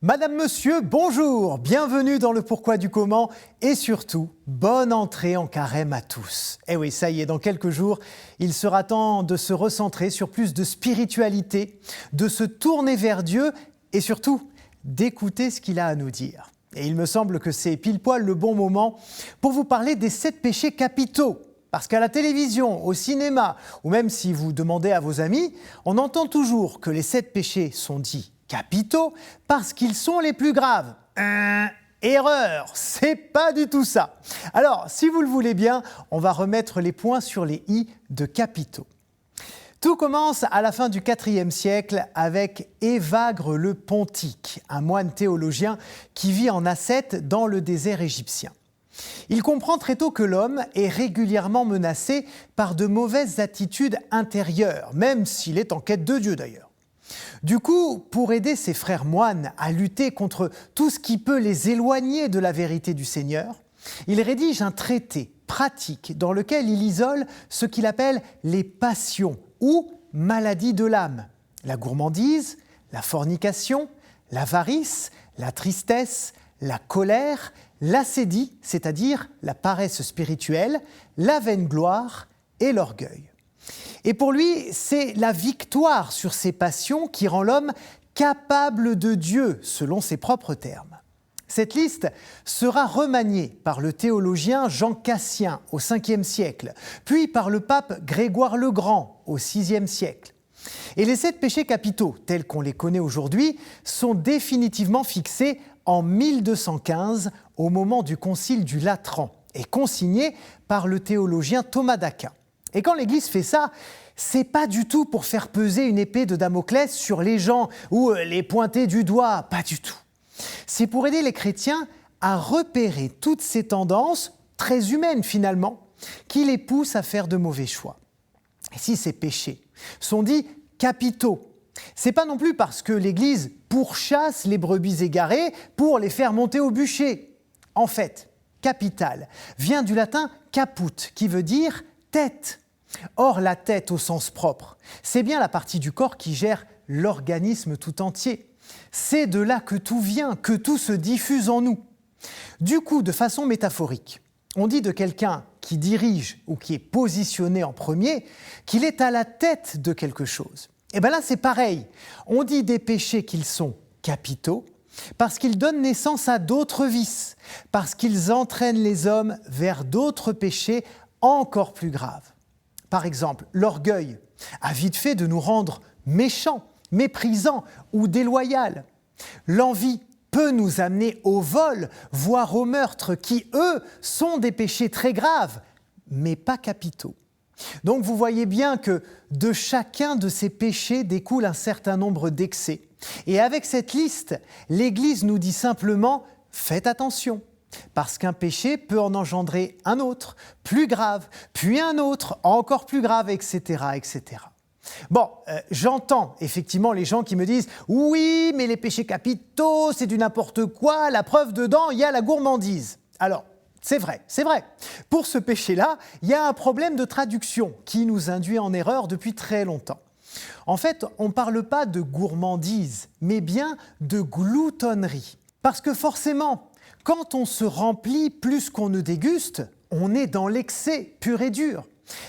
Madame, Monsieur, bonjour, bienvenue dans le Pourquoi du Comment et surtout, bonne entrée en carême à tous. Eh oui, ça y est, dans quelques jours, il sera temps de se recentrer sur plus de spiritualité, de se tourner vers Dieu et surtout, d'écouter ce qu'il a à nous dire. Et il me semble que c'est pile poil le bon moment pour vous parler des 7 péchés capitaux. Parce qu'à la télévision, au cinéma, ou même si vous demandez à vos amis, on entend toujours que les 7 péchés sont dits capitaux parce qu'ils sont les plus graves. Erreur, c'est pas du tout ça. Alors, si vous le voulez bien, on va remettre les points sur les i de capitaux. Tout commence à la fin du IVe siècle avec Évagre le Pontique, un moine théologien qui vit en ascète dans le désert égyptien. Il comprend très tôt que l'homme est régulièrement menacé par de mauvaises attitudes intérieures, même s'il est en quête de Dieu d'ailleurs. Du coup, pour aider ses frères moines à lutter contre tout ce qui peut les éloigner de la vérité du Seigneur, il rédige un traité pratique dans lequel il isole ce qu'il appelle les passions ou maladies de l'âme, la gourmandise, la fornication, l'avarice, la tristesse, la colère, l'acédie, c'est-à-dire la paresse spirituelle, la vaine gloire et l'orgueil. Et pour lui, c'est la victoire sur ces passions qui rend l'homme capable de Dieu, selon ses propres termes. Cette liste sera remaniée par le théologien Jean Cassien au Ve siècle, puis par le pape Grégoire le Grand au VIe siècle. Et les 7 péchés capitaux, tels qu'on les connaît aujourd'hui, sont définitivement fixés en 1215 au moment du concile du Latran et consignés par le théologien Thomas d'Aquin. Et quand l'Église fait ça, c'est pas du tout pour faire peser une épée de Damoclès sur les gens ou les pointer du doigt, pas du tout. C'est pour aider les chrétiens à repérer toutes ces tendances, très humaines finalement, qui les poussent à faire de mauvais choix. Et si ces péchés sont dits capitaux, c'est pas non plus parce que l'Église pourchasse les brebis égarées pour les faire monter au bûcher. En fait, capital vient du latin caput, qui veut dire tête. Or, la tête au sens propre, c'est bien la partie du corps qui gère l'organisme tout entier. C'est de là que tout vient, que tout se diffuse en nous. Du coup, de façon métaphorique, on dit de quelqu'un qui dirige ou qui est positionné en premier qu'il est à la tête de quelque chose. Et bien là, c'est pareil. On dit des péchés qu'ils sont capitaux parce qu'ils donnent naissance à d'autres vices, parce qu'ils entraînent les hommes vers d'autres péchés encore plus graves. Par exemple, l'orgueil a vite fait de nous rendre méchants, méprisants ou déloyaux. L'envie peut nous amener au vol, voire au meurtre, qui, eux, sont des péchés très graves, mais pas capitaux. Donc vous voyez bien que de chacun de ces péchés découle un certain nombre d'excès. Et avec cette liste, l'Église nous dit simplement « faites attention ». Parce qu'un péché peut en engendrer un autre, plus grave, puis un autre, encore plus grave, etc. etc. Bon, j'entends effectivement les gens qui me disent « Oui, mais les péchés capitaux, c'est du n'importe quoi, la preuve dedans, il y a la gourmandise ». Alors, c'est vrai. Pour ce péché-là, il y a un problème de traduction qui nous induit en erreur depuis très longtemps. En fait, on ne parle pas de gourmandise, mais bien de gloutonnerie. Parce que forcément, quand on se remplit plus qu'on ne déguste, on est dans l'excès pur et dur.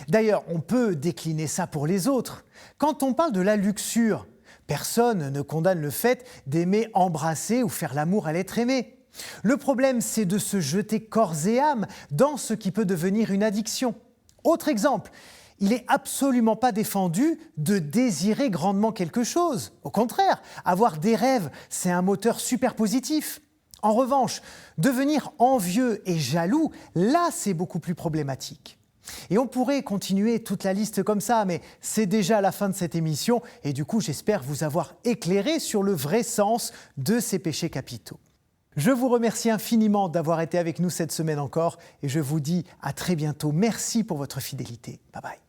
D'ailleurs, on peut décliner ça pour les autres. Quand on parle de la luxure, personne ne condamne le fait d'aimer embrasser ou faire l'amour à l'être aimé. Le problème, c'est de se jeter corps et âme dans ce qui peut devenir une addiction. Autre exemple, il n'est absolument pas défendu de désirer grandement quelque chose. Au contraire, avoir des rêves, c'est un moteur super positif. En revanche, devenir envieux et jaloux, là, c'est beaucoup plus problématique. Et on pourrait continuer toute la liste comme ça, mais c'est déjà la fin de cette émission et du coup, j'espère vous avoir éclairé sur le vrai sens de ces péchés capitaux. Je vous remercie infiniment d'avoir été avec nous cette semaine encore et je vous dis à très bientôt. Merci pour votre fidélité. Bye bye.